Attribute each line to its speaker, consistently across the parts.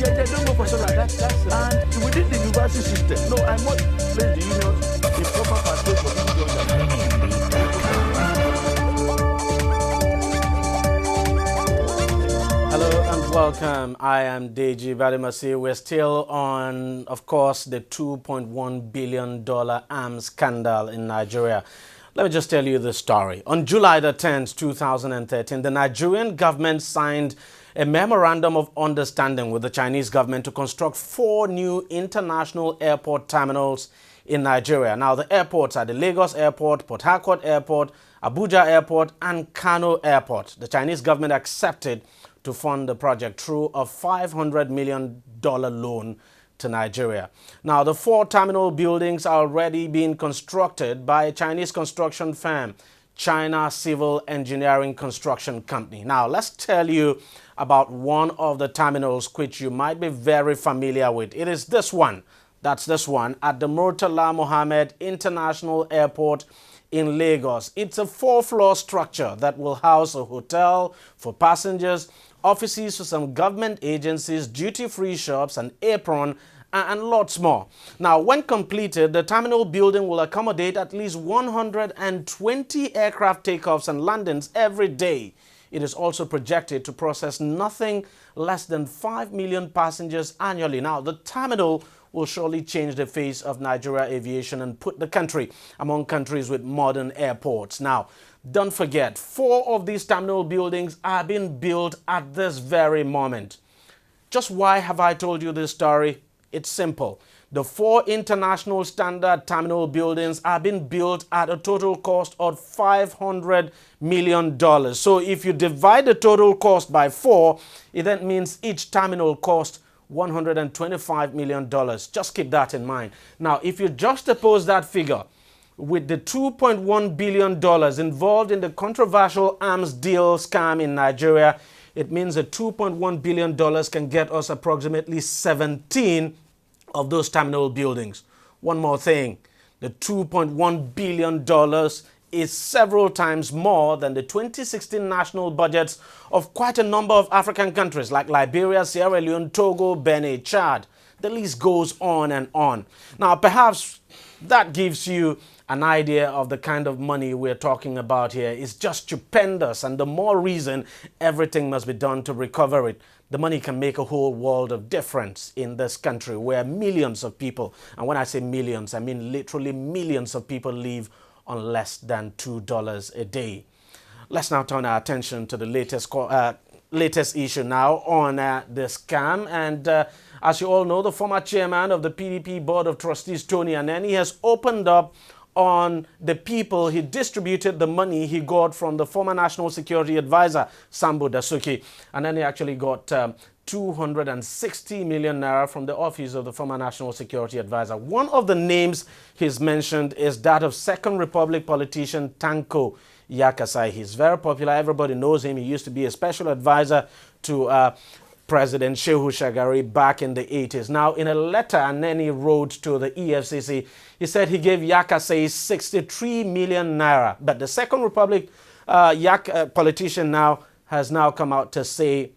Speaker 1: They don't go for solar. And within the university system, no, I must place the unions in proper pathway for people to understand.
Speaker 2: Hello and welcome. I am DEJI360. We're still on, of course, the $2.1 billion arms scandal in Nigeria. Let me just tell you the story. On July the 10th, 2013, the Nigerian government signed a memorandum of understanding with the Chinese government to construct 4 new international airport terminals in Nigeria. Now, the airports are the Lagos Airport, Port Harcourt Airport, Abuja Airport, and Kano Airport. The Chinese government accepted to fund the project through a $500 million loan to Nigeria. Now, the 4 terminal buildings are already being constructed by a Chinese construction firm, China Civil Engineering Construction Company. Now, let's tell you about one of the terminals which you might be very familiar with. It is this one. That's this one at the Murtala Mohammed International Airport in Lagos. It's a 4-floor structure that will house a hotel for passengers, offices for some government agencies, duty-free shops, an apron, and lots more. Now, when completed, the terminal building will accommodate at least 120 aircraft takeoffs and landings every day. It is also projected to process nothing less than 5 million passengers annually. Now, the terminal will surely change the face of Nigeria aviation and put the country among countries with modern airports. Now, don't forget, 4 of these terminal buildings are being built at this very moment. Just why have I told you this story? It's simple. The 4 international standard terminal buildings are being built at a total cost of $500 million. So if you divide the total cost by 4, it then means each terminal costs $125 million. Just keep that in mind. Now, if you juxtapose that figure with the $2.1 billion involved in the controversial arms deal scam in Nigeria, it means that $2.1 billion can get us approximately 17 of those terminal buildings. One more thing, the $2.1 billion is several times more than the 2016 national budgets of quite a number of African countries like Liberia, Sierra Leone, Togo, Benin, Chad. The list goes on and on. Now, perhaps that gives you an idea of the kind of money we're talking about here. It's just stupendous, and the more reason everything must be done to recover it. The money can make a whole world of difference in this country where millions of people, and when I say millions, I mean literally millions of people live on less than $2 a day. Let's now turn our attention to the latest issue now on the scam. And as you all know, the former chairman of the PDP Board of Trustees, Tony Aneni, has opened up on the people he distributed the money he got from the former National Security Advisor, Sambo Dasuki. And then he actually got 260 million naira from the office of the former National Security Advisor. One of the names he's mentioned is that of Second Republic politician Tanko Yakassai. He's very popular. Everybody knows him. He used to be a special advisor to President Shehu Shagari back in the 80s. Now, in a letter Aneni wrote to the EFCC, he said he gave Yakassai 63 million naira. But the Second Republic politician now has now come out to say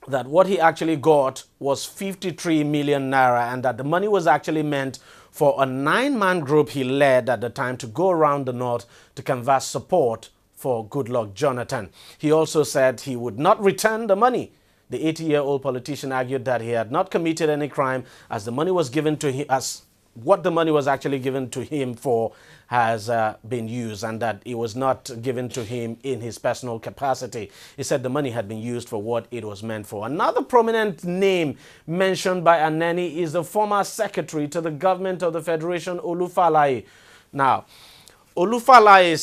Speaker 2: that what he actually got was 53 million naira and that the money was actually meant for a 9-man group he led at the time to go around the north to canvass support for Goodluck Jonathan. He also said he would not return the money. The 80-year-old politician argued that he had not committed any crime as the money was given to him, as what the money was actually given to him for has been used, and that it was not given to him in his personal capacity. He said the money had been used for what it was meant for. Another prominent name mentioned by Aneni is the former secretary to the government of the Federation, Falae. Now, Falae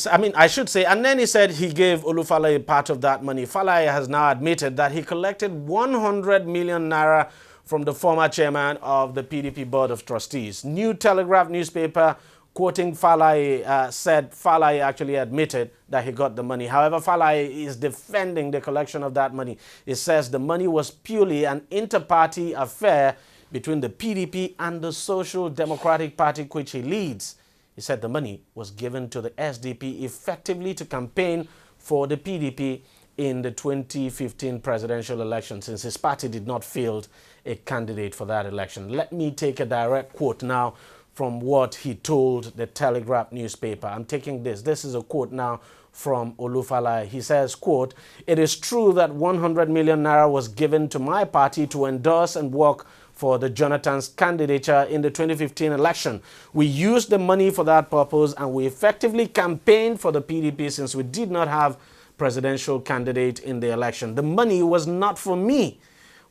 Speaker 2: Aneni said he gave Falae part of that money. Falae has now admitted that he collected 100 million naira from the former chairman of the PDP Board of Trustees. New Telegraph newspaper, quoting Falae, said Falae actually admitted that he got the money. However, Falae is defending the collection of that money. He says the money was purely an inter-party affair between the PDP and the Social Democratic Party, which he leads. He said the money was given to the SDP effectively to campaign for the PDP in the 2015 presidential election, since his party did not field a candidate for that election. Let me take a direct quote now from what he told the Telegraph newspaper. I'm taking this. This is a quote now from Falae. He says, quote, "It is true that 100 million naira was given to my party to endorse and work for the Jonathan's candidature in the 2015 election. We used the money for that purpose and we effectively campaigned for the PDP since we did not have presidential candidate in the election. The money was not for me.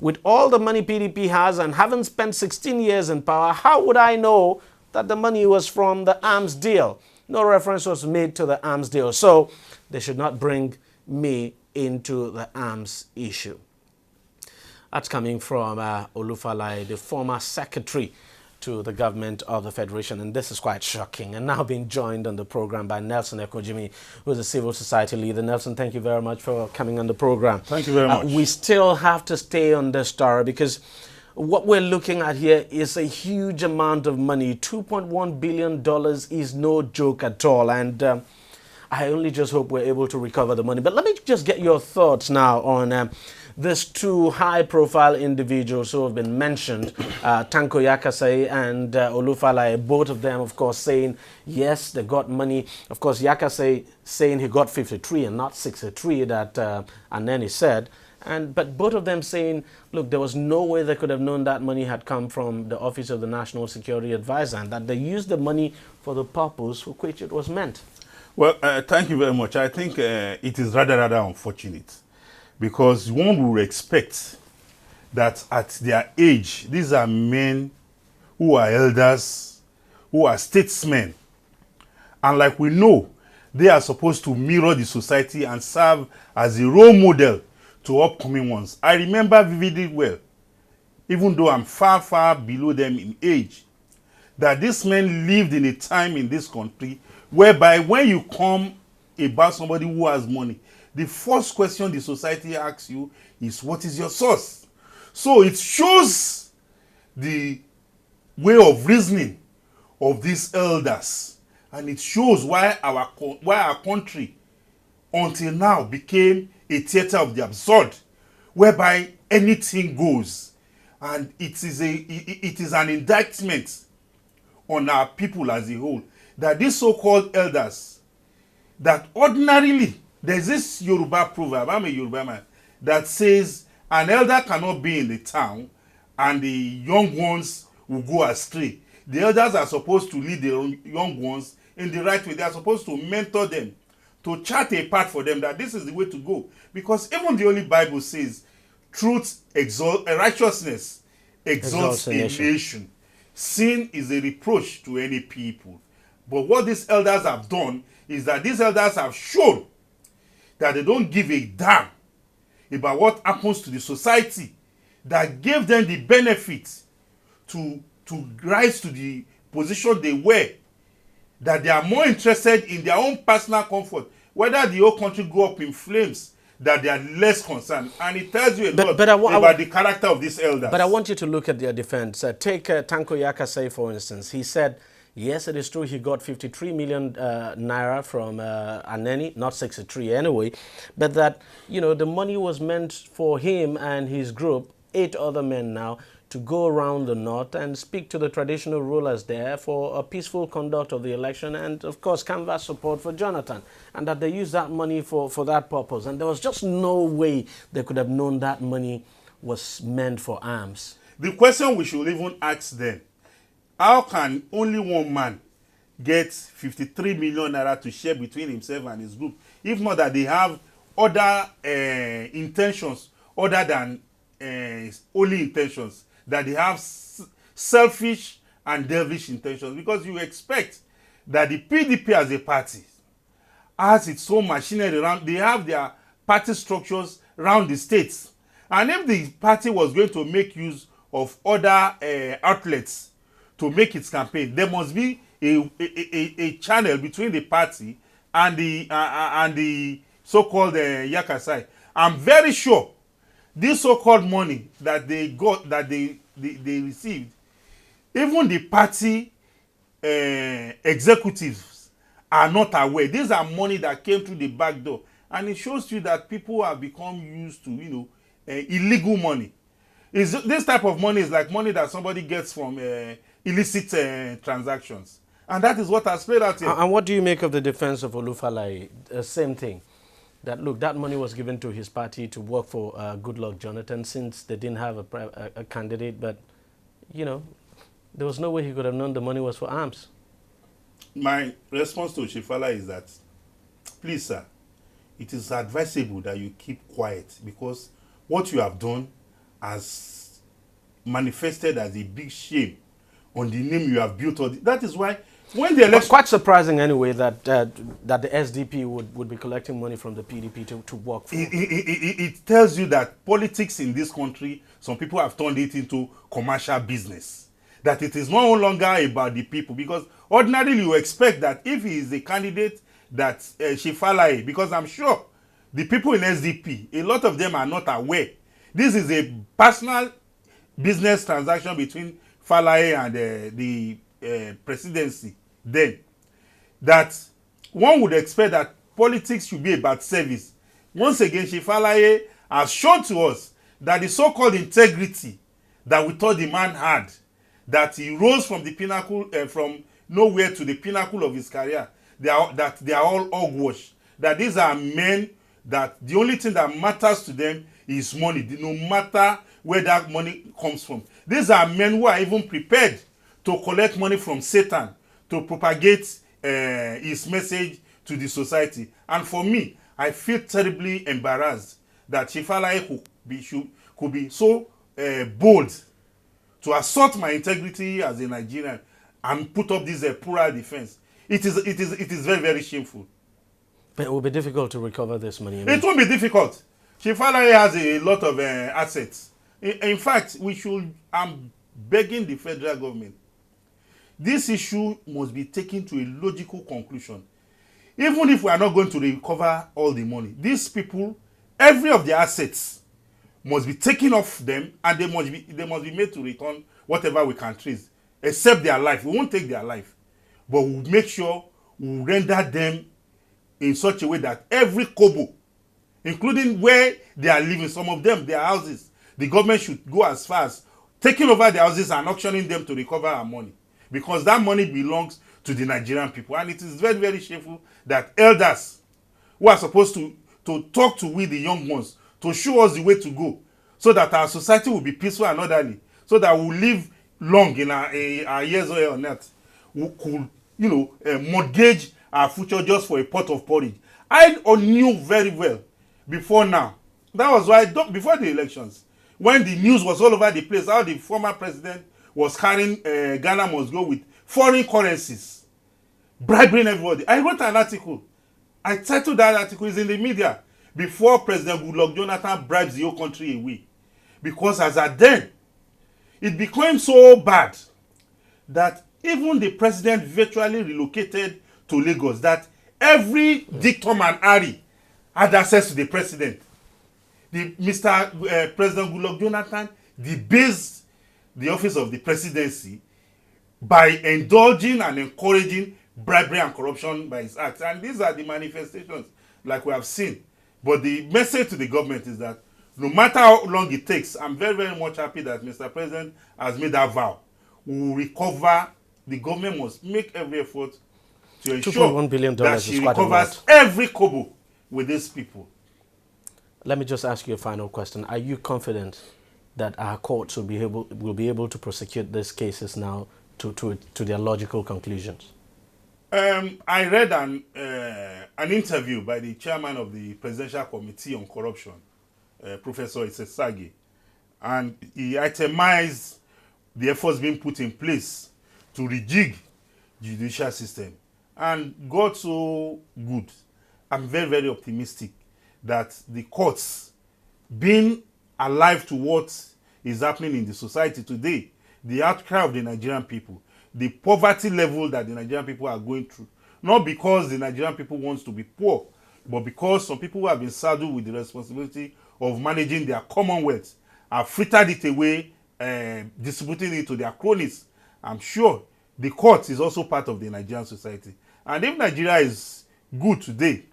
Speaker 2: With all the money PDP has and having spent 16 years in power, how would I know that the money was from the arms deal?" No reference was made to the arms deal. So they should not bring me into the arms issue. That's coming from Falae, the former secretary to the government of the Federation. And this is quite shocking. And now being joined on the program by Nelson Ekojimi, who is a civil society leader. Nelson, thank you very much for coming on the program.
Speaker 3: Thank you very much.
Speaker 2: We still have to stay on this story because what we're looking at here is a huge amount of money. $2.1 billion is no joke at all. And I only just hope we're able to recover the money. But let me just get your thoughts now on these two high-profile individuals who have been mentioned, Tanko Yakassai and Falae, both of them, of course, saying, yes, they got money. Of course, Yakassai saying he got 53 and not 63 that Aneni said. But both of them saying, look, there was no way they could have known that money had come from the Office of the National Security Advisor and that they used the money for the purpose for which it was meant.
Speaker 3: Well, thank you very much. I think it is rather unfortunate because one would expect that at their age, these are men who are elders, who are statesmen. And like we know, they are supposed to mirror the society and serve as a role model to upcoming ones. I remember vividly well, even though I'm far, far below them in age, that these men lived in a time in this country whereby when you come about somebody who has money, the first question the society asks you is, what is your source? So it shows the way of reasoning of these elders. And it shows why our country until now became a theater of the absurd, whereby anything goes. And it is an indictment on our people as a whole, that these so-called elders, that ordinarily, there's this Yoruba proverb, I'm a Yoruba man, that says an elder cannot be in the town and the young ones will go astray. The elders are supposed to lead the young ones in the right way. They are supposed to mentor them, to chart a path for them that this is the way to go. Because even the Holy Bible says, righteousness exalts a nation. Sin is a reproach to any people. But what these elders have done is that these elders have shown that they don't give a damn about what happens to the society that gave them the benefit to rise to the position they were, that they are more interested in their own personal comfort, whether the whole country go up in flames, that they are less concerned. And it tells you a lot about the character of these elders.
Speaker 2: But I want you to look at their defense. Take Tanko Yakassai, for instance. He said, yes, it is true he got 53 million naira from Aneni, not 63 anyway, but that, the money was meant for him and his group, 8 other men now, to go around the north and speak to the traditional rulers there for a peaceful conduct of the election and, of course, canvass support for Jonathan, and that they used that money for that purpose. And there was just no way they could have known that money was meant for arms.
Speaker 3: The question we should even ask them, how can only one man get 53 million naira to share between himself and his group, if not that they have other intentions other than only intentions, that they have selfish and devilish intentions? Because you expect that the PDP as a party has its own machinery around. They have their party structures around the states. And if the party was going to make use of other outlets to make its campaign, there must be a channel between the party and the so-called Yakassai. I'm very sure this so-called money that they got, that they received, even the party executives are not aware. These are money that came through the back door. And it shows you that people have become used to, illegal money. This type of money is like money that somebody gets from illicit transactions. And that is what has played out here.
Speaker 2: And what do you make of the defense of Falae? Same thing. That, look, that money was given to his party to work for Goodluck Jonathan since they didn't have a candidate. But, there was no way he could have known the money was for arms.
Speaker 3: My response to Falae is that, please, sir, it is advisable that you keep quiet, because what you have done has manifested as a big shame on the name you have built. That is why when the election...
Speaker 2: It's quite surprising anyway that the SDP would be collecting money from the PDP to work for.
Speaker 3: It tells you that politics in this country, some people have turned it into commercial business. That it is no longer about the people, because ordinarily you expect that if he is a candidate that Falae, because I'm sure the people in SDP, a lot of them are not aware. This is a personal business transaction between Falae and the presidency. Then, that one would expect that politics should be about service. Once again, Falae has shown to us that the so-called integrity that we thought the man had, that he rose from the pinnacle, from nowhere to the pinnacle of his career, they are all hogwash. That these are men that the only thing that matters to them is money, no matter where that money comes from. These are men who are even prepared to collect money from Satan to propagate his message to the society. And for me, I feel terribly embarrassed that Falae could be so bold to assault my integrity as a Nigerian and put up this plural defense. It is very, very shameful.
Speaker 2: But it will be difficult to recover this money.
Speaker 3: It won't be difficult. Falae has a lot of assets. In fact, I'm begging the federal government, this issue must be taken to a logical conclusion. Even if we are not going to recover all the money, these people, every of their assets must be taken off them, and they must be made to return whatever we can trace, except their life. We won't take their life, but we'll make sure we render them in such a way that every kobo, including where they are living, some of them, their houses, the government should go as far as taking over their houses and auctioning them to recover our money. Because that money belongs to the Nigerian people. And it is very, very shameful that elders who are supposed to talk to we, the young ones, to show us the way to go, so that our society will be peaceful and orderly, so that we'll live long in our years on earth. We could, mortgage our future just for a pot of porridge. I knew very well before now. That was why, before the elections, when the news was all over the place, how the former president was carrying Ghana must go with foreign currencies, bribing everybody. I wrote an article. I titled that article, is in the media, before President Goodluck Jonathan bribes the whole country away. Because as at then, it became so bad that even the president virtually relocated to Lagos, that every dictum and Harry had access to the president. President Goodluck Jonathan debased the office of the presidency by indulging and encouraging bribery and corruption by his acts. And these are the manifestations like we have seen. But the message to the government is that no matter how long it takes, I'm very, very much happy that Mr. President has made that vow. We will recover. The government must make every effort to ensure
Speaker 2: $2.1 billion
Speaker 3: that she
Speaker 2: is quite
Speaker 3: recovers every kobo with these people.
Speaker 2: Let me just ask you a final question. Are you confident that our courts will be able to prosecute these cases now to their logical conclusions?
Speaker 3: I read an interview by the chairman of the Presidential Committee on Corruption, Professor Isesagi, and he itemized the efforts being put in place to rejig the judicial system. And God so good. I'm very, very optimistic that the courts, being alive to what is happening in the society today, the outcry of the Nigerian people, the poverty level that the Nigerian people are going through, not because the Nigerian people wants to be poor, but because some people who have been saddled with the responsibility of managing their commonwealth have frittered it away, distributing it to their cronies. I'm sure the court is also part of the Nigerian society. And if Nigeria is good today,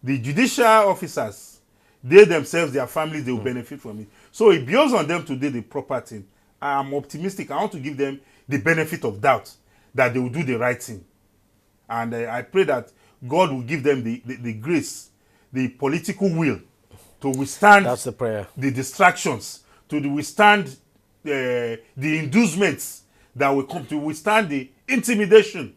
Speaker 3: the judicial officers, they themselves, their families, they will benefit from it. So it behoves on them to do the proper thing. I am optimistic. I want to give them the benefit of doubt that they will do the right thing. And I pray that God will give them the grace, the political will to withstand
Speaker 2: That's the prayer.
Speaker 3: the distractions, to withstand the inducements that will come, to withstand the intimidation.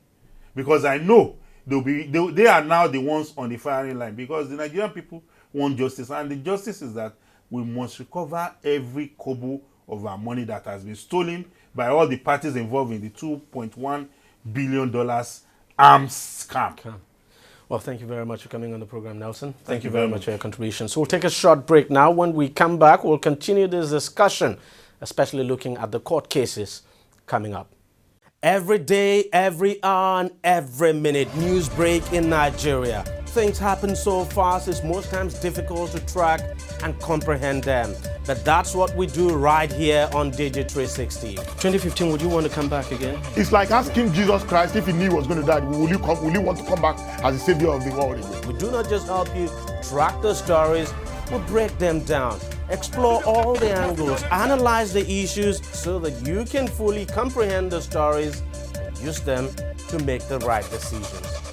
Speaker 3: Because I know they are now the ones on the firing line, because the Nigerian people want justice. And the justice is that we must recover every kobo of our money that has been stolen by all the parties involved in the $2.1 billion arms scam.
Speaker 2: Well, thank you very much for coming on the program, Nelson. Thank you very much for your contribution. So we'll take a short break now. When we come back, we'll continue this discussion, especially looking at the court cases coming up. Every day, every hour, and every minute, news break in Nigeria. Things happen so fast, it's most times difficult to track and comprehend them. But that's what we do right here on DEJI360. 2015, would you want to come back again?
Speaker 4: It's like asking Jesus Christ if he knew he was going to die, will you want to come back as the savior of the world again?
Speaker 2: We do not just help you track the stories, we break them down, explore all the angles, analyze the issues so that you can fully comprehend the stories and use them to make the right decisions.